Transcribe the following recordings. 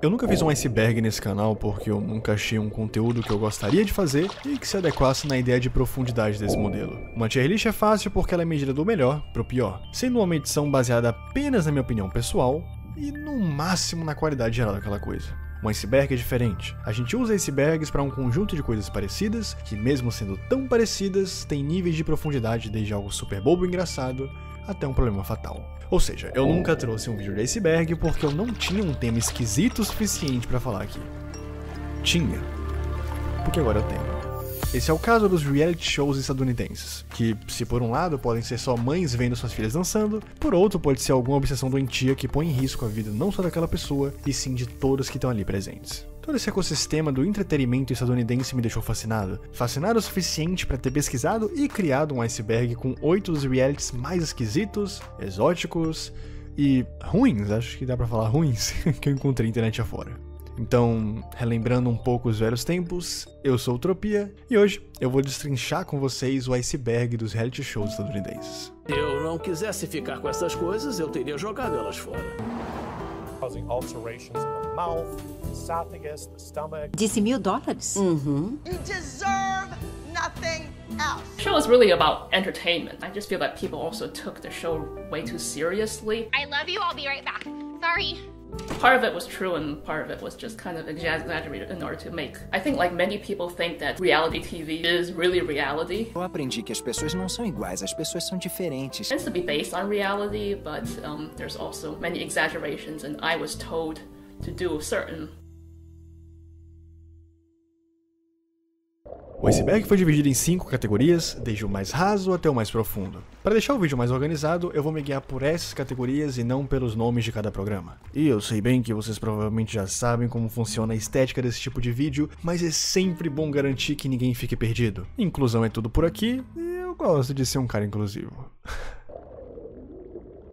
Eu nunca fiz um iceberg nesse canal porque eu nunca achei um conteúdo que eu gostaria de fazer e que se adequasse na ideia de profundidade desse modelo. Uma tier list é fácil porque ela é medida do melhor pro pior, sendo uma medição baseada apenas na minha opinião pessoal e no máximo na qualidade geral daquela coisa. Um iceberg é diferente. A gente usa icebergs para um conjunto de coisas parecidas, que mesmo sendo tão parecidas, tem níveis de profundidade desde algo super bobo e engraçado até um problema fatal. Ou seja, eu nunca trouxe um vídeo de iceberg porque eu não tinha um tema esquisito o suficiente para falar aqui. Tinha. Porque agora eu tenho. Esse é o caso dos reality shows estadunidenses, que, se por um lado podem ser só mães vendo suas filhas dançando, por outro pode ser alguma obsessão doentia que põe em risco a vida não só daquela pessoa, e sim de todos que estão ali presentes. Todo esse ecossistema do entretenimento estadunidense me deixou fascinado. Fascinado o suficiente para ter pesquisado e criado um iceberg com 8 dos realities mais esquisitos, exóticos e ruins, acho que dá pra falar ruins, que eu encontrei na internet afora. Então, relembrando um pouco os velhos tempos, eu sou o Tropia e hoje eu vou destrinchar com vocês o iceberg dos reality shows estadunidenses. Se eu não quisesse ficar com essas coisas, eu teria jogado elas fora. Causing ulcerations in the mouth, esophagus, the stomach. Disse $1.000? You deserve nothing else. The show is really about entertainment. I just feel that people also took the show way too seriously. I love you. I'll be right back. Sorry. Part of it was true and part of it was just kind of exaggerated in order to make. I think like many people think that reality TV is really reality. Eu aprendi que as pessoas não são iguais, as pessoas são diferentes. It tends to be based on reality, but there's also many exaggerations and I was told to do certain. O iceberg foi dividido em 5 categorias, desde o mais raso até o mais profundo. Para deixar o vídeo mais organizado, eu vou me guiar por essas categorias e não pelos nomes de cada programa. E eu sei bem que vocês provavelmente já sabem como funciona a estética desse tipo de vídeo, mas é sempre bom garantir que ninguém fique perdido. Inclusão é tudo por aqui, e eu gosto de ser um cara inclusivo.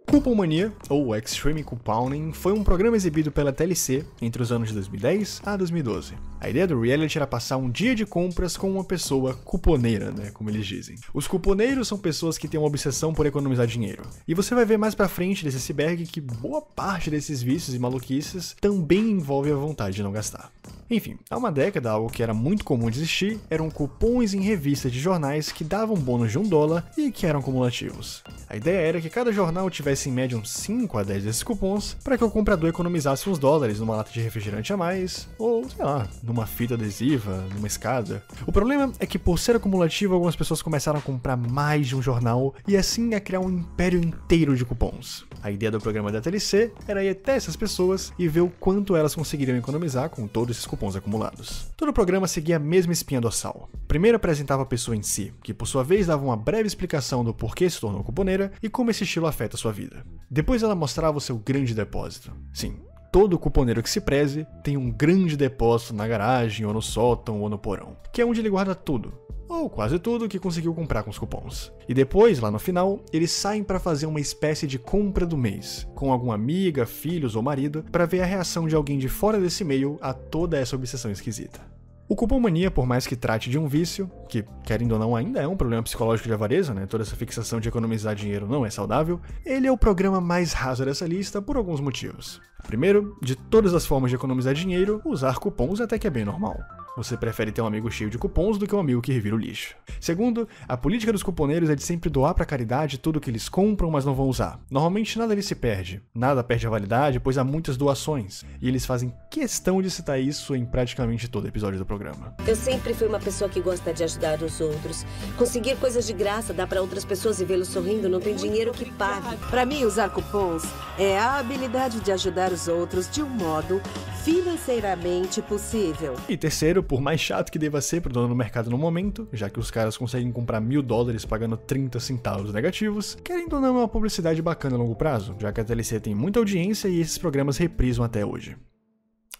Coupon Mania, ou Extreme Couponing, foi um programa exibido pela TLC entre os anos de 2010 a 2012. A ideia do reality era passar um dia de compras com uma pessoa cuponeira, né, como eles dizem. Os cuponeiros são pessoas que têm uma obsessão por economizar dinheiro. E você vai ver mais pra frente desse iceberg que boa parte desses vícios e maluquices também envolve a vontade de não gastar. Enfim, há uma década algo que era muito comum de existir eram cupons em revistas de jornais que davam bônus de $1 e que eram cumulativos. A ideia era que cada jornal tivesse em média uns 5 a 10 desses cupons para que o comprador economizasse uns dólares numa lata de refrigerante a mais, ou sei lá, numa fita adesiva, numa escada. O problema é que por ser acumulativo algumas pessoas começaram a comprar mais de um jornal e assim a criar um império inteiro de cupons. A ideia do programa da TLC era ir até essas pessoas e ver o quanto elas conseguiriam economizar com todos esses cupons acumulados. Todo o programa seguia a mesma espinha dorsal. Primeiro apresentava a pessoa em si, que por sua vez dava uma breve explicação do porquê se tornou cuponeira e como esse estilo afeta a sua vida. Depois ela mostrava o seu grande depósito. Sim, todo cuponeiro que se preze tem um grande depósito na garagem, ou no sótão, ou no porão, que é onde ele guarda tudo, ou quase tudo que conseguiu comprar com os cupons. E depois, lá no final, eles saem para fazer uma espécie de compra do mês, com alguma amiga, filhos ou marido, para ver a reação de alguém de fora desse meio a toda essa obsessão esquisita. O Coupon Mania, por mais que trate de um vício, que, querendo ou não, ainda é um problema psicológico de avareza, né? Toda essa fixação de economizar dinheiro não é saudável, ele é o programa mais raso dessa lista por alguns motivos. Primeiro, de todas as formas de economizar dinheiro, usar cupons até que é bem normal. Você prefere ter um amigo cheio de cupons do que um amigo que revira o lixo. Segundo, a política dos cuponeiros é de sempre doar pra caridade tudo que eles compram, mas não vão usar. Normalmente nada lhes se perde, nada perde a validade, pois há muitas doações, e eles fazem questão de citar isso em praticamente todo episódio do programa. Eu sempre fui uma pessoa que gosta de ajudar os outros. Conseguir coisas de graça, dar pra outras pessoas e vê-los sorrindo não tem dinheiro que pague. Para mim, usar cupons é a habilidade de ajudar os outros de um modo financeiramente possível. E terceiro, por mais chato que deva ser pro dono do mercado no momento, já que os caras conseguem comprar $1.000 pagando 30 centavos negativos, querendo ou não é uma publicidade bacana a longo prazo, já que a TLC tem muita audiência e esses programas reprisam até hoje.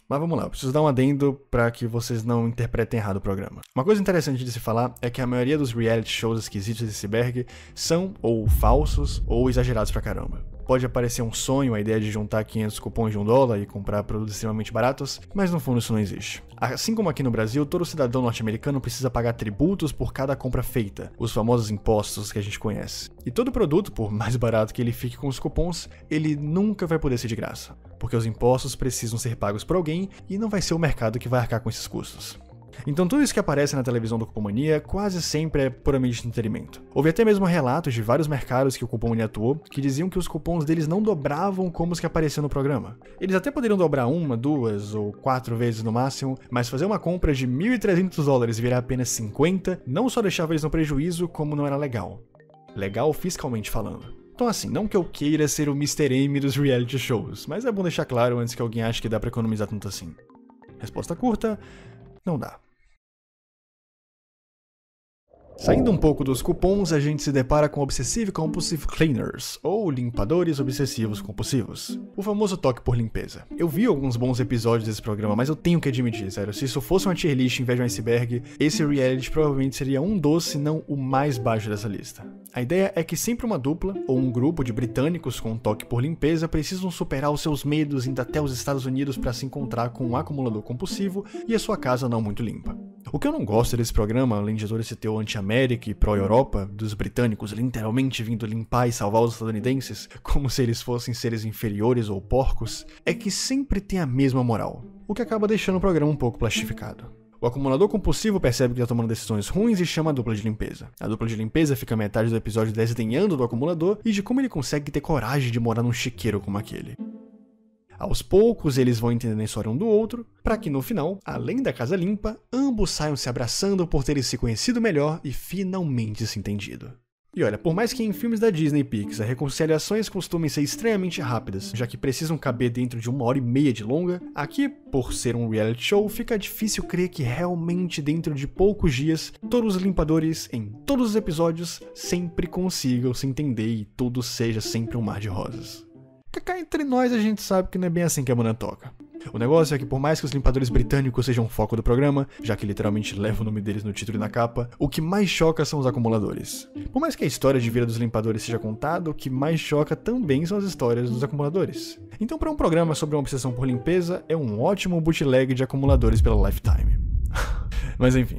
Mas vamos lá, eu preciso dar um adendo para que vocês não interpretem errado o programa. Uma coisa interessante de se falar é que a maioria dos reality shows esquisitos desse iceberg são ou falsos ou exagerados pra caramba. pode parecer um sonho a ideia de juntar 500 cupons de $1 e comprar produtos extremamente baratos, mas no fundo isso não existe. Assim como aqui no Brasil, todo cidadão norte-americano precisa pagar tributos por cada compra feita, os famosos impostos que a gente conhece. E todo produto, por mais barato que ele fique com os cupons, ele nunca vai poder ser de graça, porque os impostos precisam ser pagos por alguém e não vai ser o mercado que vai arcar com esses custos. Então tudo isso que aparece na televisão do Cupomania quase sempre é puramente entretenimento. Houve até mesmo relatos de vários mercados que o Cupomania atuou que diziam que os cupons deles não dobravam como os que apareciam no programa. Eles até poderiam dobrar 1, 2 ou 4 vezes no máximo, mas fazer uma compra de $1.300 e virar apenas 50 não só deixava eles no prejuízo, como não era legal. Legal fiscalmente falando. Então assim, não que eu queira ser o Mr. M dos reality shows, mas é bom deixar claro antes que alguém ache que dá pra economizar tanto assim. Resposta curta, não dá. Saindo um pouco dos cupons, a gente se depara com Obsessive Compulsive Cleaners, ou limpadores obsessivos compulsivos. O famoso toque por limpeza. Eu vi alguns bons episódios desse programa, mas eu tenho que admitir, sério, se isso fosse uma tier list em vez de um iceberg, esse reality provavelmente seria um dos, se não o mais baixo dessa lista. A ideia é que sempre uma dupla, ou um grupo de britânicos com um toque por limpeza precisam superar os seus medos indo até os Estados Unidos para se encontrar com um acumulador compulsivo e a sua casa não muito limpa. O que eu não gosto desse programa, além de todo esse teu anti-América e pró-Europa, dos britânicos literalmente vindo limpar e salvar os estadunidenses, como se eles fossem seres inferiores ou porcos, é que sempre tem a mesma moral, o que acaba deixando o programa um pouco plastificado. O acumulador compulsivo percebe que está tomando decisões ruins e chama a dupla de limpeza. A dupla de limpeza fica metade do episódio desdenhando do acumulador e de como ele consegue ter coragem de morar num chiqueiro como aquele. Aos poucos, eles vão entendendo a história um do outro, para que no final, além da casa limpa, ambos saiam se abraçando por terem se conhecido melhor e finalmente se entendido. E olha, por mais que em filmes da Disney e Pixar reconciliações costumem ser extremamente rápidas, já que precisam caber dentro de 1h30 de longa, aqui, por ser um reality show, fica difícil crer que realmente dentro de poucos dias, todos os limpadores, em todos os episódios, sempre consigam se entender e tudo seja sempre um mar de rosas. Porque cá entre nós a gente sabe que não é bem assim que a banda toca. O negócio é que por mais que os limpadores britânicos sejam o foco do programa, já que literalmente leva o nome deles no título e na capa, o que mais choca são os acumuladores. Por mais que a história de vida dos limpadores seja contada, o que mais choca também são as histórias dos acumuladores. Então para um programa sobre uma obsessão por limpeza, é um ótimo bootleg de acumuladores pela Lifetime. Mas enfim,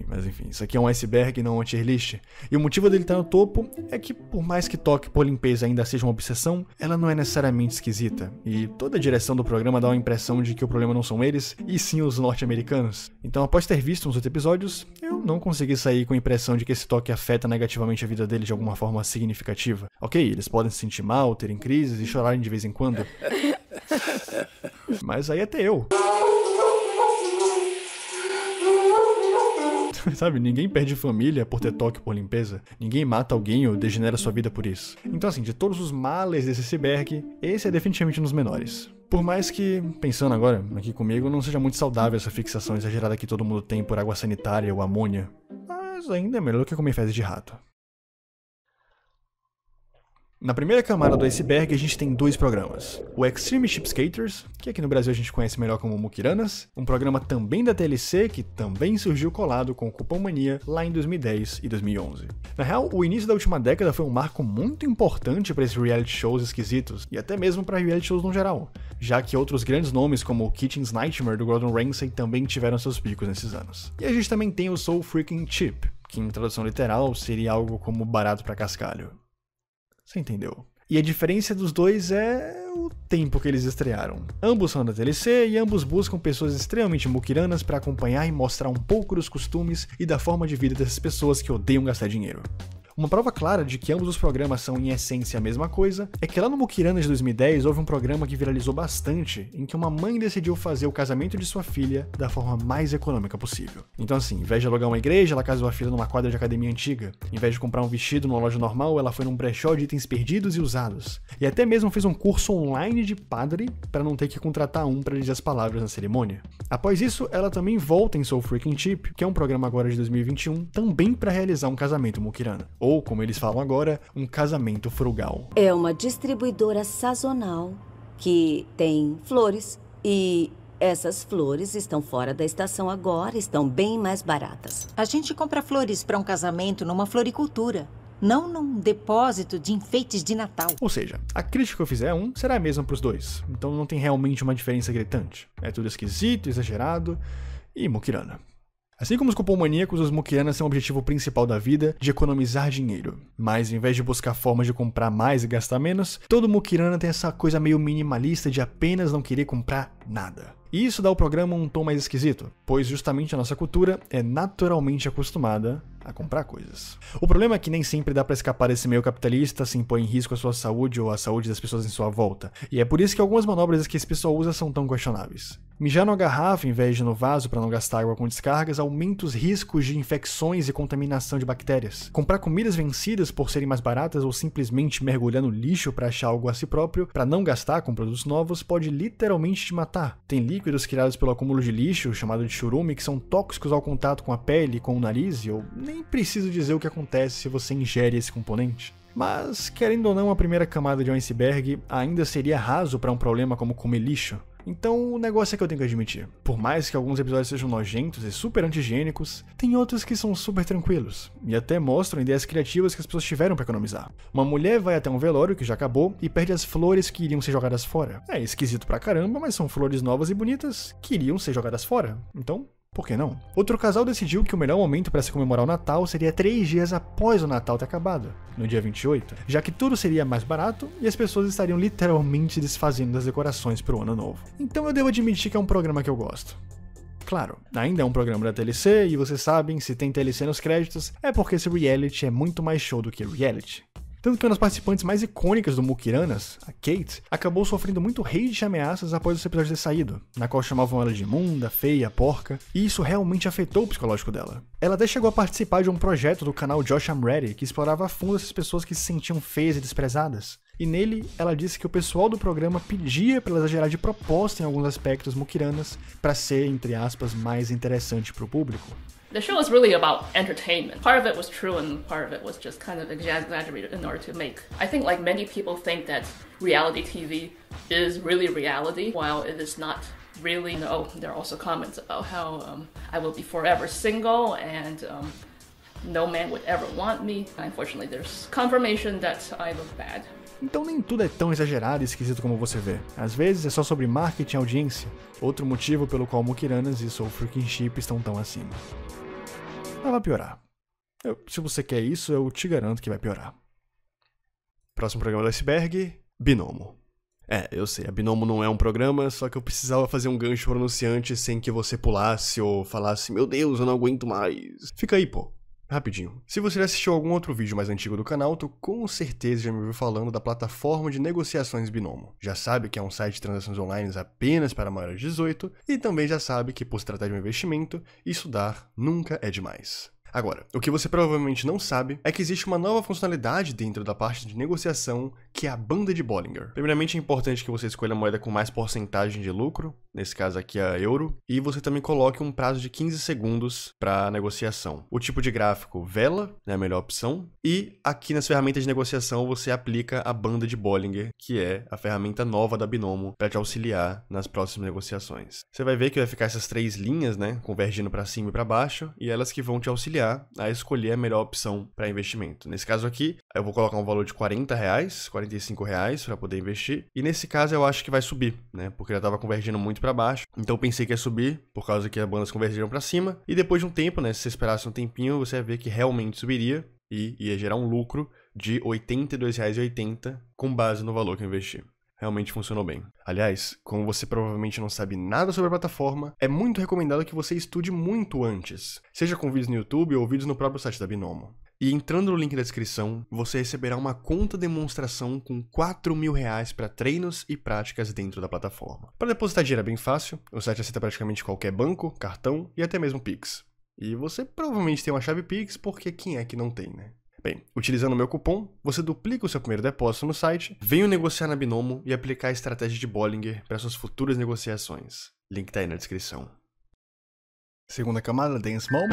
isso aqui é um iceberg e não uma tier list. E o motivo dele estar no topo é que, por mais que toque por limpeza ainda seja uma obsessão, ela não é necessariamente esquisita. E toda a direção do programa dá uma impressão de que o problema não são eles, e sim os norte-americanos. Então, após ter visto uns 8 episódios, eu não consegui sair com a impressão de que esse toque afeta negativamente a vida deles de alguma forma significativa. Ok, eles podem se sentir mal, terem crises e chorarem de vez em quando. Mas aí até eu. Sabe, ninguém perde família por ter toque por limpeza, ninguém mata alguém ou degenera sua vida por isso. Então assim, de todos os males desse iceberg, esse é definitivamente um dos menores. Por mais que, pensando agora, aqui comigo, não seja muito saudável essa fixação exagerada que todo mundo tem por água sanitária ou amônia, mas ainda é melhor do que comer fezes de rato. Na primeira camada do iceberg, a gente tem 2 programas. O Extreme Cheapskaters, que aqui no Brasil a gente conhece melhor como Mukiranas, um programa também da TLC, que também surgiu colado com o Cupomania lá em 2010 e 2011. Na real, o início da última década foi um marco muito importante para esses reality shows esquisitos, e até mesmo para reality shows no geral, já que outros grandes nomes como o Kitchen's Nightmare do Gordon Ramsay também tiveram seus picos nesses anos. E a gente também tem o So Freaking Cheap, que em tradução literal seria algo como barato pra cascalho. Você entendeu? E a diferença dos dois é o tempo que eles estrearam. Ambos são da TLC e ambos buscam pessoas extremamente mukiranas para acompanhar e mostrar um pouco dos costumes e da forma de vida dessas pessoas que odeiam gastar dinheiro. Uma prova clara de que ambos os programas são em essência a mesma coisa é que lá no Mukiranas de 2010 houve um programa que viralizou bastante, em que uma mãe decidiu fazer o casamento de sua filha da forma mais econômica possível. Então assim, em vez de alugar uma igreja, ela casou a filha numa quadra de academia antiga. Em vez de comprar um vestido numa loja normal, ela foi num brechó de itens perdidos e usados. E até mesmo fez um curso online de padre para não ter que contratar um para dizer as palavras na cerimônia. Após isso, ela também volta em So Freaking Cheap, que é um programa agora de 2021, também para realizar um casamento mukirana. Ou, como eles falam agora, um casamento frugal. É uma distribuidora sazonal que tem flores e essas flores estão fora da estação agora, estão bem mais baratas. A gente compra flores para um casamento numa floricultura. não num depósito de enfeites de Natal. Ou seja, a crítica que eu fizer será a mesma pros dois, então não tem realmente uma diferença gritante. É tudo esquisito, exagerado e muquirana. Assim como os cupomaníacos, os muquiranas têm o objetivo principal da vida de economizar dinheiro. Mas, em vez de buscar formas de comprar mais e gastar menos, todo muquirana tem essa coisa meio minimalista de apenas não querer comprar nada. E isso dá ao programa um tom mais esquisito, pois justamente a nossa cultura é naturalmente acostumada a comprar coisas. O problema é que nem sempre dá pra escapar desse meio capitalista sem pôr em risco a sua saúde ou a saúde das pessoas em sua volta. E é por isso que algumas manobras que esse pessoal usa são tão questionáveis. Mijar numa garrafa em vez de no vaso para não gastar água com descargas aumenta os riscos de infecções e contaminação de bactérias. Comprar comidas vencidas por serem mais baratas ou simplesmente mergulhar no lixo para achar algo a si próprio para não gastar com produtos novos pode literalmente te matar. Tem líquidos criados pelo acúmulo de lixo, chamado de churume, que são tóxicos ao contato com a pele, com o nariz, e eu nem preciso dizer o que acontece se você ingere esse componente. Mas, querendo ou não, a primeira camada de um iceberg ainda seria raso para um problema como comer lixo. Então o negócio é que eu tenho que admitir. Por mais que alguns episódios sejam nojentos e super anti-higiênicos, tem outros que são super tranquilos, e até mostram ideias criativas que as pessoas tiveram para economizar. Uma mulher vai até um velório que já acabou e perde as flores que iriam ser jogadas fora. É esquisito pra caramba, mas são flores novas e bonitas que iriam ser jogadas fora. Então, por que não? Outro casal decidiu que o melhor momento para se comemorar o Natal seria 3 dias após o Natal ter acabado, no dia 28, já que tudo seria mais barato e as pessoas estariam literalmente desfazendo das decorações para o ano novo. Então eu devo admitir que é um programa que eu gosto. Claro, ainda é um programa da TLC e vocês sabem, se tem TLC nos créditos, é porque esse reality é muito mais show do que reality. Tanto que uma das participantes mais icônicas do Mukiranas, a Kate, acabou sofrendo muito hate e ameaças após esse episódio ter saído, na qual chamavam ela de imunda, feia, porca, e isso realmente afetou o psicológico dela. Ela até chegou a participar de um projeto do canal Josh I'm Ready, que explorava a fundo essas pessoas que se sentiam feias e desprezadas. E nele, ela disse que o pessoal do programa pedia para ela exagerar de propósito em alguns aspectos mukiranas para ser, entre aspas, mais interessante para o público. The show is really about entertainment. Part of it was true and part of it was just kind of exaggerated in order to make. I think like many people think that reality TV is really reality, while it is not really. No, there are also comments about how I will be forever single and no man would ever want me. Unfortunately, there's confirmation that I look bad. Então nem tudo é tão exagerado e esquisito como você vê. Às vezes é só sobre marketing e audiência. Outro motivo pelo qual Mukiranas e Soul Freaking Ship estão tão acima. Mas vai piorar. Se você quer isso, eu te garanto que vai piorar. Próximo programa do iceberg, Binomo. Eu sei, a Binomo não é um programa, só que eu precisava fazer um gancho pronunciante sem que você pulasse ou falasse, meu Deus, eu não aguento mais. Fica aí, pô. Rapidinho. Se você já assistiu algum outro vídeo mais antigo do canal, tu com certeza já me ouviu falando da plataforma de negociações Binomo. Já sabe que é um site de transações online apenas para maiores de 18 e também já sabe que, por se tratar de um investimento, estudar nunca é demais. Agora, o que você provavelmente não sabe é que existe uma nova funcionalidade dentro da parte de negociação, que é a banda de Bollinger. Primeiramente, é importante que você escolha a moeda com mais porcentagem de lucro, nesse caso aqui a euro, e você também coloque um prazo de 15 segundos para negociação. O tipo de gráfico vela, é a melhor opção, e aqui nas ferramentas de negociação você aplica a banda de Bollinger, que é a ferramenta nova da Binomo para te auxiliar nas próximas negociações. Você vai ver que vai ficar essas 3 linhas, convergindo para cima e para baixo, e elas que vão te auxiliar a escolher a melhor opção para investimento. Nesse caso aqui, eu vou colocar um valor de R$40, R$45 para poder investir, e nesse caso eu acho que vai subir, porque já estava convergindo muito para baixo, então eu pensei que ia subir, por causa que as bandas convergiram para cima, e depois de um tempo, se você esperasse um tempinho, você ia ver que realmente subiria, e ia gerar um lucro de R$ 82,80 com base no valor que eu investi. Realmente funcionou bem. Aliás, como você provavelmente não sabe nada sobre a plataforma, é muito recomendado que você estude muito antes, seja com vídeos no YouTube ou vídeos no próprio site da Binomo. E entrando no link da descrição, você receberá uma conta demonstração com R$4.000 para treinos e práticas dentro da plataforma. Para depositar dinheiro é bem fácil, o site aceita praticamente qualquer banco, cartão e até mesmo Pix. E você provavelmente tem uma chave Pix, porque quem é que não tem, Bem, utilizando o meu cupom, você duplica o seu primeiro depósito no site, venha negociar na Binomo e aplicar a estratégia de Bollinger para suas futuras negociações. Link tá aí na descrição. Segunda camada, tem small.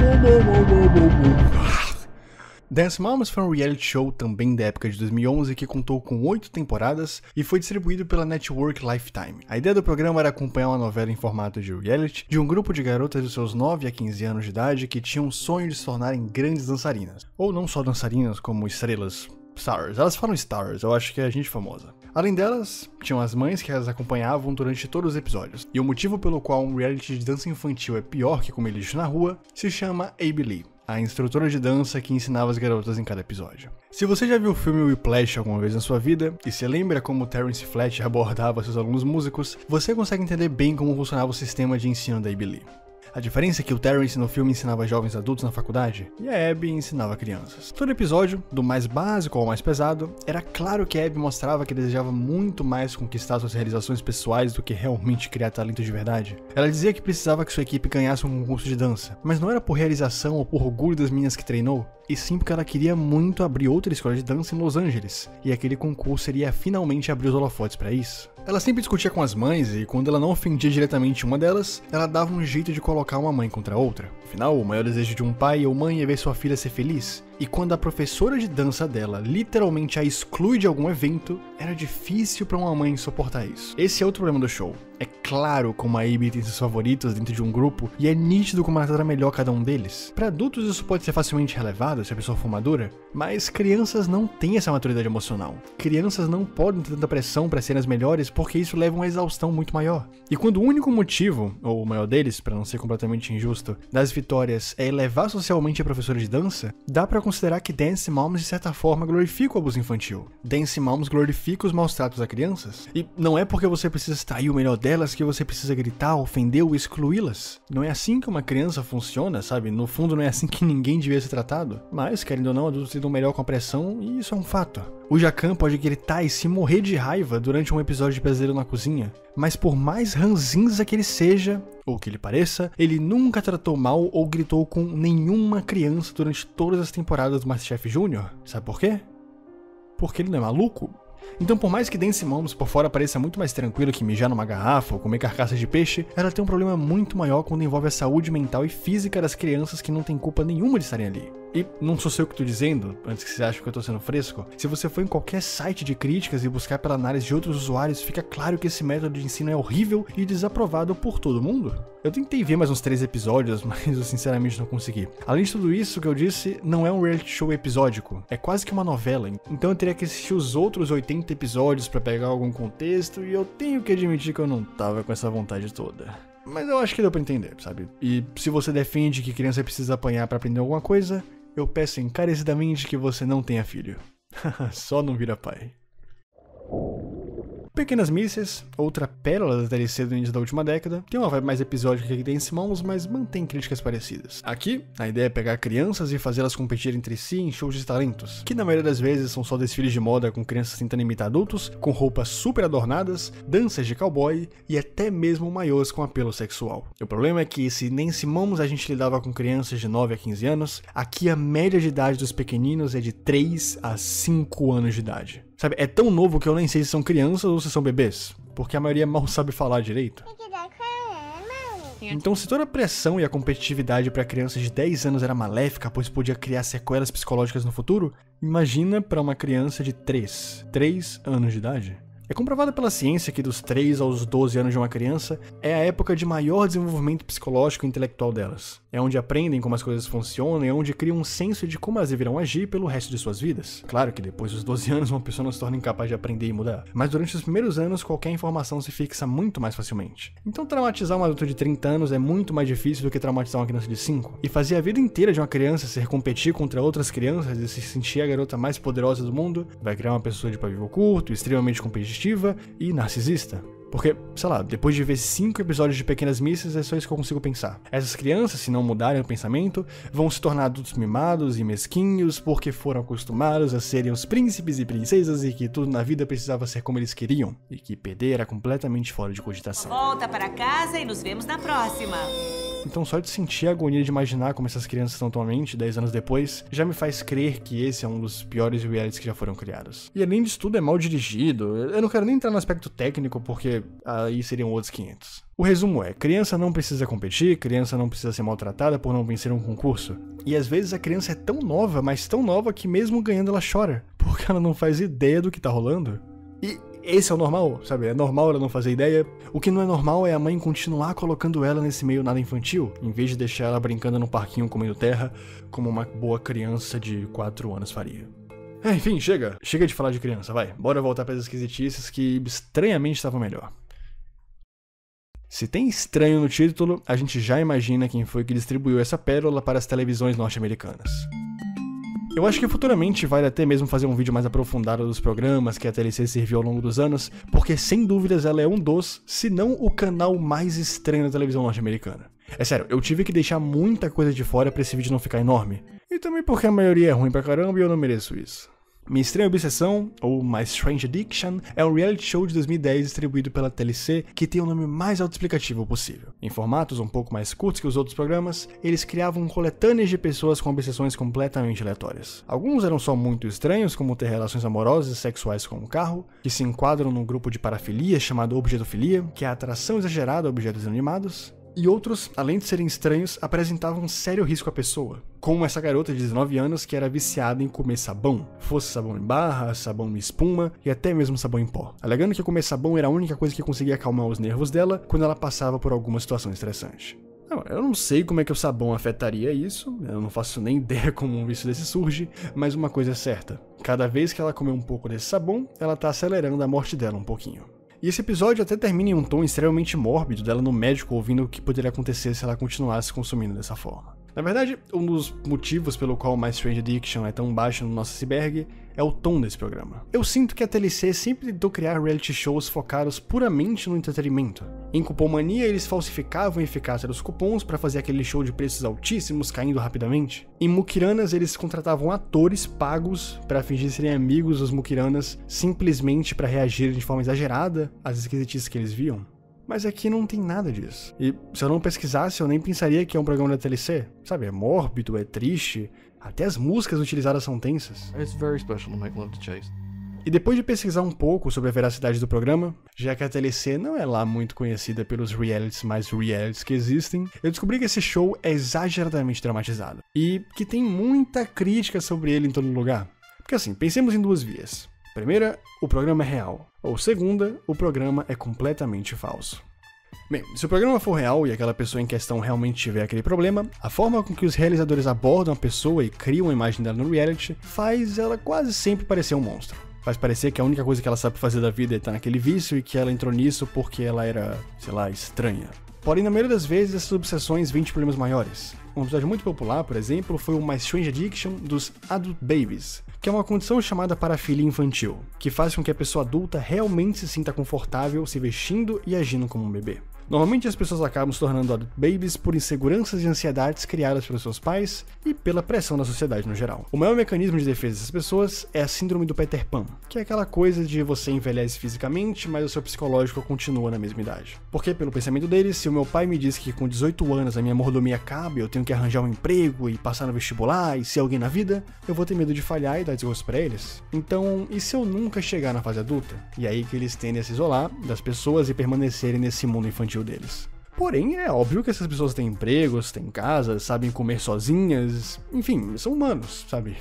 Dance Moms foi um reality show também da época de 2011 que contou com 8 temporadas e foi distribuído pela Network Lifetime. A ideia do programa era acompanhar uma novela em formato de reality de um grupo de garotas de seus 9 a 15 anos de idade que tinham um sonho de se tornarem grandes dançarinas. Ou não só dançarinas, como estrelas. Stars. Elas falam stars, eu acho que é gente famosa. Além delas, tinham as mães que as acompanhavam durante todos os episódios. E o motivo pelo qual um reality de dança infantil é pior que comer lixo na rua se chama Abby Lee, a instrutora de dança que ensinava as garotas em cada episódio. Se você já viu o filme Whiplash alguma vez na sua vida, e se lembra como Terence Fletcher abordava seus alunos músicos, você consegue entender bem como funcionava o sistema de ensino da Abby Lee. A diferença é que o Terence no filme ensinava jovens adultos na faculdade, e a Abby ensinava crianças. Todo episódio, do mais básico ao mais pesado, era claro que a Abby mostrava que desejava muito mais conquistar suas realizações pessoais do que realmente criar talento de verdade. Ela dizia que precisava que sua equipe ganhasse um concurso de dança, mas não era por realização ou por orgulho das meninas que treinou, e sim porque ela queria muito abrir outra escola de dança em Los Angeles, e aquele concurso iria finalmente abrir os holofotes para isso. Ela sempre discutia com as mães e quando ela não ofendia diretamente uma delas, ela dava um jeito de colocar uma mãe contra a outra. Afinal, o maior desejo de um pai ou mãe é ver sua filha ser feliz. E quando a professora de dança dela literalmente a exclui de algum evento, era difícil para uma mãe suportar isso. Esse é outro problema do show. É claro como a Abby tem seus favoritos dentro de um grupo e é nítido como ela trata melhor cada um deles. Para adultos isso pode ser facilmente relevado se a pessoa for madura, mas crianças não têm essa maturidade emocional. Crianças não podem ter tanta pressão para serem as melhores porque isso leva a uma exaustão muito maior. E quando o único motivo, ou o maior deles, para não ser completamente injusto, das vitórias é elevar socialmente a professora de dança, dá para considerar que Dance Moms de certa forma glorifica o abuso infantil. Dance Moms glorifica os maus tratos a crianças. E não é porque você precisa extrair o melhor delas que você precisa gritar, ofender ou excluí-las. Não é assim que uma criança funciona, sabe? No fundo não é assim que ninguém devia ser tratado. Mas, querendo ou não, adultos lidam melhor com a pressão e isso é um fato. O Jacan pode gritar e se morrer de raiva durante um episódio de Pesadelo na Cozinha, mas por mais ranzinza que ele seja, ou que ele pareça, ele nunca tratou mal ou gritou com nenhuma criança durante todas as temporadas do MasterChef Júnior. Sabe por quê? Porque ele não é maluco. Então, por mais que Dance Moms por fora pareça muito mais tranquilo que mijar numa garrafa ou comer carcaça de peixe, ela tem um problema muito maior quando envolve a saúde mental e física das crianças que não têm culpa nenhuma de estarem ali. E não sou eu que tô dizendo, antes que você ache que eu tô sendo fresco, se você for em qualquer site de críticas e buscar pela análise de outros usuários, fica claro que esse método de ensino é horrível e desaprovado por todo mundo. Eu tentei ver mais uns 3 episódios, mas eu sinceramente não consegui. Além de tudo isso que eu disse, não é um reality show episódico, é quase que uma novela, então eu teria que assistir os outros 80 episódios pra pegar algum contexto e eu tenho que admitir que eu não tava com essa vontade toda. Mas eu acho que deu pra entender, sabe? E se você defende que criança precisa apanhar pra aprender alguma coisa, eu peço encarecidamente que você não tenha filho. Só não vira pai. Pequenas Misses, outra pérola da DLC do início da última década, tem uma vibe mais episódica que Dance Moms, mas mantém críticas parecidas. Aqui, a ideia é pegar crianças e fazê-las competir entre si em shows de talentos, que na maioria das vezes são só desfiles de moda com crianças tentando imitar adultos, com roupas super adornadas, danças de cowboy e até mesmo maiôs com apelo sexual. O problema é que se Dance Moms a gente lidava com crianças de 9 a 15 anos, aqui a média de idade dos pequeninos é de 3 a 5 anos de idade. Sabe, é tão novo que eu nem sei se são crianças ou se são bebês, porque a maioria mal sabe falar direito. Então, se toda a pressão e a competitividade para crianças de 10 anos era maléfica, pois podia criar sequelas psicológicas no futuro, imagina para uma criança de 3 anos de idade. É comprovado pela ciência que dos 3 aos 12 anos de uma criança é a época de maior desenvolvimento psicológico e intelectual delas. É onde aprendem como as coisas funcionam e é onde criam um senso de como elas deverão agir pelo resto de suas vidas. Claro que depois dos 12 anos uma pessoa não se torna incapaz de aprender e mudar, mas durante os primeiros anos qualquer informação se fixa muito mais facilmente. Então traumatizar um adulto de 30 anos é muito mais difícil do que traumatizar uma criança de 5. E fazer a vida inteira de uma criança ser competir contra outras crianças e se sentir a garota mais poderosa do mundo vai criar uma pessoa de pavio curto, extremamente competitiva e narcisista. Porque, sei lá, depois de ver 5 episódios de Pequenas Misses, é só isso que eu consigo pensar. Essas crianças, se não mudarem o pensamento, vão se tornar adultos mimados e mesquinhos porque foram acostumados a serem os príncipes e princesas e que tudo na vida precisava ser como eles queriam. E que perder era completamente fora de cogitação. Volta para casa e nos vemos na próxima. então só de sentir a agonia de imaginar como essas crianças estão atualmente, 10 anos depois, já me faz crer que esse é um dos piores realities que já foram criados. E além disso tudo, é mal dirigido. Eu não quero nem entrar no aspecto técnico, porque aí seriam outros 500. O resumo é, criança não precisa competir, criança não precisa ser maltratada por não vencer um concurso. E às vezes a criança é tão nova, mas tão nova que mesmo ganhando ela chora, porque ela não faz ideia do que tá rolando. E esse é o normal, sabe? É normal ela não fazer ideia. O que não é normal é a mãe continuar colocando ela nesse meio nada infantil, em vez de deixar ela brincando no parquinho comendo terra, como uma boa criança de 4 anos faria. Enfim, chega de falar de criança, vai. Bora voltar para as esquisitices que estranhamente estavam melhor. Se tem estranho no título, a gente já imagina quem foi que distribuiu essa pérola para as televisões norte-americanas. Eu acho que futuramente vale até mesmo fazer um vídeo mais aprofundado dos programas que a TLC serviu ao longo dos anos, porque sem dúvidas ela é um dos, se não o canal mais estranho da televisão norte-americana. É sério, eu tive que deixar muita coisa de fora pra esse vídeo não ficar enorme. E também porque a maioria é ruim pra caramba e eu não mereço isso. Minha Estranha Obsessão, ou My Strange Addiction, é um reality show de 2010 distribuído pela TLC que tem o nome mais autoexplicativo possível. Em formatos um pouco mais curtos que os outros programas, eles criavam coletâneas de pessoas com obsessões completamente aleatórias. Alguns eram só muito estranhos, como ter relações amorosas e sexuais com um carro, que se enquadram num grupo de parafilia chamado objetofilia, que é a atração exagerada a objetos inanimados. E outros, além de serem estranhos, apresentavam um sério risco à pessoa, como essa garota de 19 anos que era viciada em comer sabão, fosse sabão em barra, sabão em espuma e até mesmo sabão em pó, alegando que comer sabão era a única coisa que conseguia acalmar os nervos dela quando ela passava por alguma situação estressante. Eu não sei como é que o sabão afetaria isso, eu não faço nem ideia como um vício desse surge, mas uma coisa é certa, cada vez que ela comer um pouco desse sabão, ela tá acelerando a morte dela um pouquinho. E esse episódio até termina em um tom extremamente mórbido dela no médico ouvindo o que poderia acontecer se ela continuasse consumindo dessa forma. Na verdade, um dos motivos pelo qual My Strange Addiction é tão baixo no nosso iceberg é o tom desse programa. Eu sinto que a TLC sempre tentou criar reality shows focados puramente no entretenimento. Em Cupomania, eles falsificavam a eficácia dos cupons para fazer aquele show de preços altíssimos caindo rapidamente. Em Mukiranas, eles contratavam atores pagos para fingir serem amigos dos Mukiranas simplesmente para reagirem de forma exagerada às esquisitices que eles viam. Mas aqui não tem nada disso. E se eu não pesquisasse, eu nem pensaria que é um programa da TLC. Sabe, é mórbido, é triste. Até as músicas utilizadas são tensas. It's very special to make love to Chase. E depois de pesquisar um pouco sobre a veracidade do programa, já que a TLC não é lá muito conhecida pelos realities mais realities que existem, eu descobri que esse show é exageradamente dramatizado. E que tem muita crítica sobre ele em todo lugar. Porque assim, pensemos em duas vias. Primeira, o programa é real. Ou segunda, o programa é completamente falso. Bem, se o programa for real e aquela pessoa em questão realmente tiver aquele problema, a forma com que os realizadores abordam a pessoa e criam a imagem dela no reality faz ela quase sempre parecer um monstro. Faz parecer que a única coisa que ela sabe fazer da vida é estar naquele vício e que ela entrou nisso porque ela era, sei lá, estranha. Porém, na maioria das vezes, essas obsessões vêm de problemas maiores. Um episódio muito popular, por exemplo, foi o My Strange Addiction dos Adult Babies, que é uma condição chamada parafilia infantil, que faz com que a pessoa adulta realmente se sinta confortável se vestindo e agindo como um bebê. Normalmente as pessoas acabam se tornando adult babies por inseguranças e ansiedades criadas pelos seus pais e pela pressão da sociedade no geral. O maior mecanismo de defesa dessas pessoas é a síndrome do Peter Pan, que é aquela coisa de você envelhece fisicamente, mas o seu psicológico continua na mesma idade. Porque, pelo pensamento deles, se o meu pai me diz que com 18 anos a minha mordomia acaba, eu tenho que arranjar um emprego e passar no vestibular e ser alguém na vida, eu vou ter medo de falhar e dar desgosto pra eles. Então, e se eu nunca chegar na fase adulta? E aí que eles tendem a se isolar das pessoas e permanecerem nesse mundo infantil deles. Porém, é óbvio que essas pessoas têm empregos, têm casas, sabem comer sozinhas, enfim, são humanos, sabe?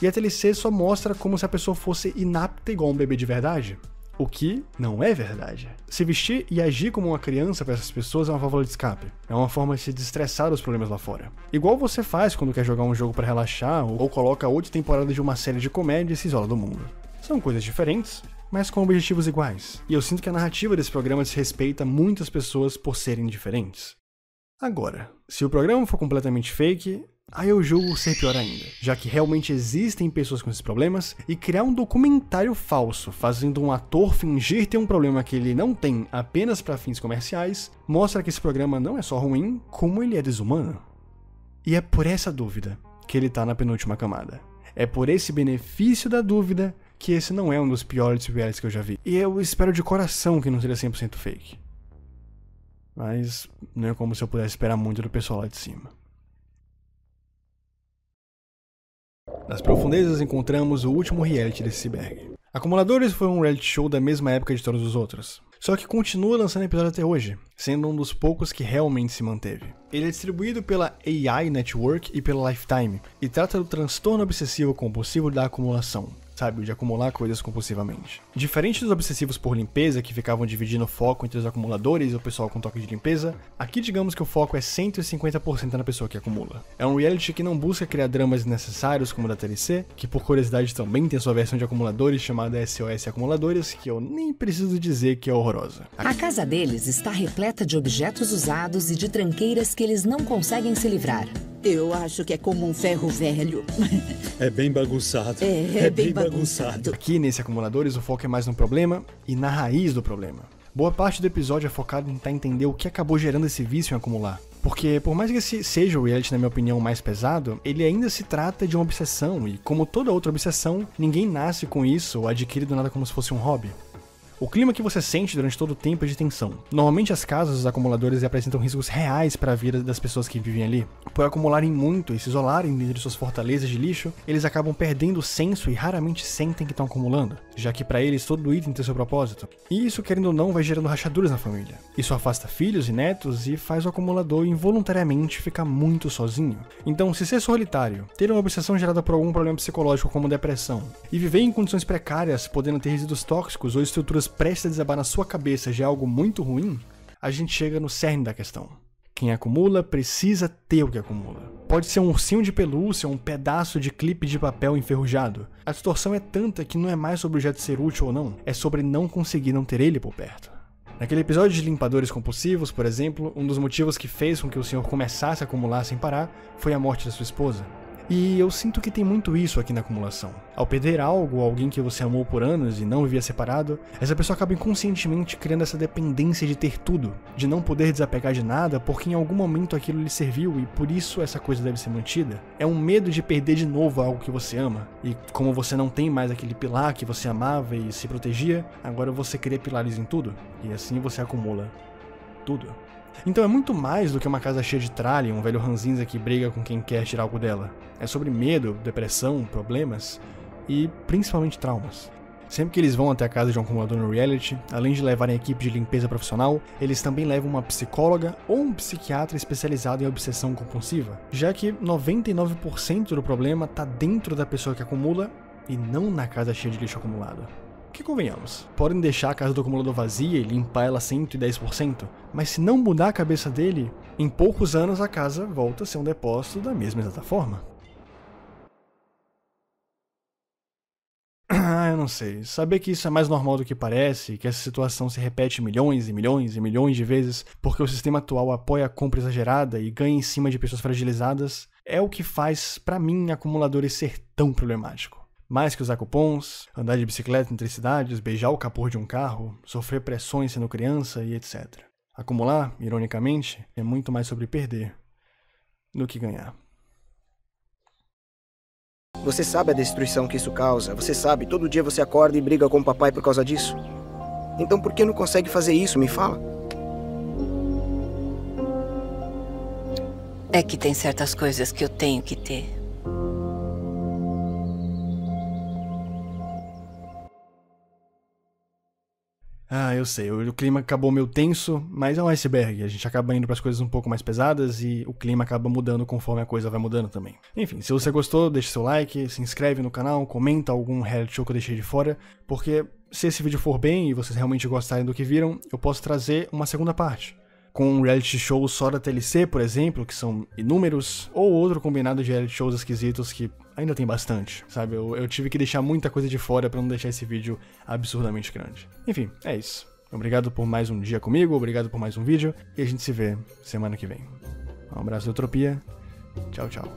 E a TLC só mostra como se a pessoa fosse inapta igual um bebê de verdade. O que não é verdade. Se vestir e agir como uma criança para essas pessoas é uma válvula de escape. É uma forma de se desestressar dos problemas lá fora. Igual você faz quando quer jogar um jogo para relaxar ou coloca 8 temporadas de uma série de comédia e se isola do mundo. São coisas diferentes, mas com objetivos iguais. E eu sinto que a narrativa desse programa desrespeita muitas pessoas por serem diferentes. Agora, se o programa for completamente fake, aí eu julgo ser pior ainda, já que realmente existem pessoas com esses problemas, e criar um documentário falso fazendo um ator fingir ter um problema que ele não tem apenas para fins comerciais, mostra que esse programa não é só ruim, como ele é desumano. E é por essa dúvida que ele tá na penúltima camada. É por esse benefício da dúvida que esse não é um dos piores realities que eu já vi. E eu espero de coração que não seja 100% fake. Mas não é como se eu pudesse esperar muito do pessoal lá de cima. Nas profundezas encontramos o último reality desse iceberg. Acumuladores foi um reality show da mesma época de todos os outros, só que continua lançando episódio até hoje, sendo um dos poucos que realmente se manteve. Ele é distribuído pela AI Network e pela Lifetime, e trata do transtorno obsessivo compulsivo da acumulação, sabe, de acumular coisas compulsivamente. Diferente dos obsessivos por limpeza, que ficavam dividindo o foco entre os acumuladores e o pessoal com toque de limpeza, aqui digamos que o foco é 150% na pessoa que acumula. É um reality que não busca criar dramas desnecessários como o da TLC, que por curiosidade também tem sua versão de acumuladores chamada SOS Acumuladores, que eu nem preciso dizer que é horrorosa. A casa deles está repleta de objetos usados e de tranqueiras que eles não conseguem se livrar. Eu acho que é como um ferro velho. É bem bagunçado. É bem bagunçado. Aqui nesse Acumuladores o foco é mais no problema e na raiz do problema. Boa parte do episódio é focado em tentar entender o que acabou gerando esse vício em acumular. Porque, por mais que esse seja o reality, na minha opinião, mais pesado, ele ainda se trata de uma obsessão, e como toda outra obsessão, ninguém nasce com isso ou adquire do nada como se fosse um hobby. O clima que você sente durante todo o tempo é de tensão. Normalmente as casas dos acumuladores apresentam riscos reais para a vida das pessoas que vivem ali. Por acumularem muito e se isolarem dentro de suas fortalezas de lixo, eles acabam perdendo o senso e raramente sentem que estão acumulando, já que para eles todo item tem seu propósito. E isso, querendo ou não, vai gerando rachaduras na família. Isso afasta filhos e netos e faz o acumulador involuntariamente ficar muito sozinho. Então, se ser solitário, ter uma obsessão gerada por algum problema psicológico como depressão, e viver em condições precárias, podendo ter resíduos tóxicos ou estruturas prestes a desabar na sua cabeça já é algo muito ruim, a gente chega no cerne da questão. Quem acumula precisa ter o que acumula. Pode ser um ursinho de pelúcia ou um pedaço de clipe de papel enferrujado. A distorção é tanta que não é mais sobre o objeto ser útil ou não, é sobre não conseguir não ter ele por perto. Naquele episódio de limpadores compulsivos, por exemplo, um dos motivos que fez com que o senhor começasse a acumular sem parar foi a morte da sua esposa. E eu sinto que tem muito isso aqui na acumulação. Ao perder algo ou alguém que você amou por anos e não vivia separado, essa pessoa acaba inconscientemente criando essa dependência de ter tudo, de não poder desapegar de nada porque em algum momento aquilo lhe serviu e por isso essa coisa deve ser mantida. É um medo de perder de novo algo que você ama, e como você não tem mais aquele pilar que você amava e se protegia, agora você cria pilares em tudo, e assim você acumula tudo. Então é muito mais do que uma casa cheia de tralha e um velho ranzinza que briga com quem quer tirar algo dela. É sobre medo, depressão, problemas e principalmente traumas. Sempre que eles vão até a casa de um acumulador no reality, além de levarem a equipe de limpeza profissional, eles também levam uma psicóloga ou um psiquiatra especializado em obsessão compulsiva, já que 99% do problema está dentro da pessoa que acumula e não na casa cheia de lixo acumulado. Que convenhamos, podem deixar a casa do acumulador vazia e limpar ela 110%, mas se não mudar a cabeça dele, em poucos anos a casa volta a ser um depósito da mesma exata forma. Eu não sei, saber que isso é mais normal do que parece, que essa situação se repete milhões e milhões e milhões de vezes porque o sistema atual apoia a compra exagerada e ganha em cima de pessoas fragilizadas, é o que faz, pra mim, acumuladores ser tão problemático. Mais que usar cupons, andar de bicicleta entre cidades, beijar o capô de um carro, sofrer pressões sendo criança e etc. Acumular, ironicamente, é muito mais sobre perder do que ganhar. Você sabe a destruição que isso causa, você sabe, todo dia você acorda e briga com o papai por causa disso. Então por que não consegue fazer isso, me fala? É que tem certas coisas que eu tenho que ter. Eu sei, o clima acabou meio tenso, mas é um iceberg, a gente acaba indo para as coisas um pouco mais pesadas e o clima acaba mudando conforme a coisa vai mudando também. Enfim, se você gostou, deixa seu like, se inscreve no canal, comenta algum reality show que eu deixei de fora, porque se esse vídeo for bem e vocês realmente gostarem do que viram, eu posso trazer uma segunda parte. Com um reality show só da TLC, por exemplo, que são inúmeros, ou outro combinado de reality shows esquisitos que ainda tem bastante, sabe? Eu tive que deixar muita coisa de fora pra não deixar esse vídeo absurdamente grande. Enfim, é isso. Obrigado por mais um dia comigo, obrigado por mais um vídeo, e a gente se vê semana que vem. Um abraço da Utopia, tchau, tchau.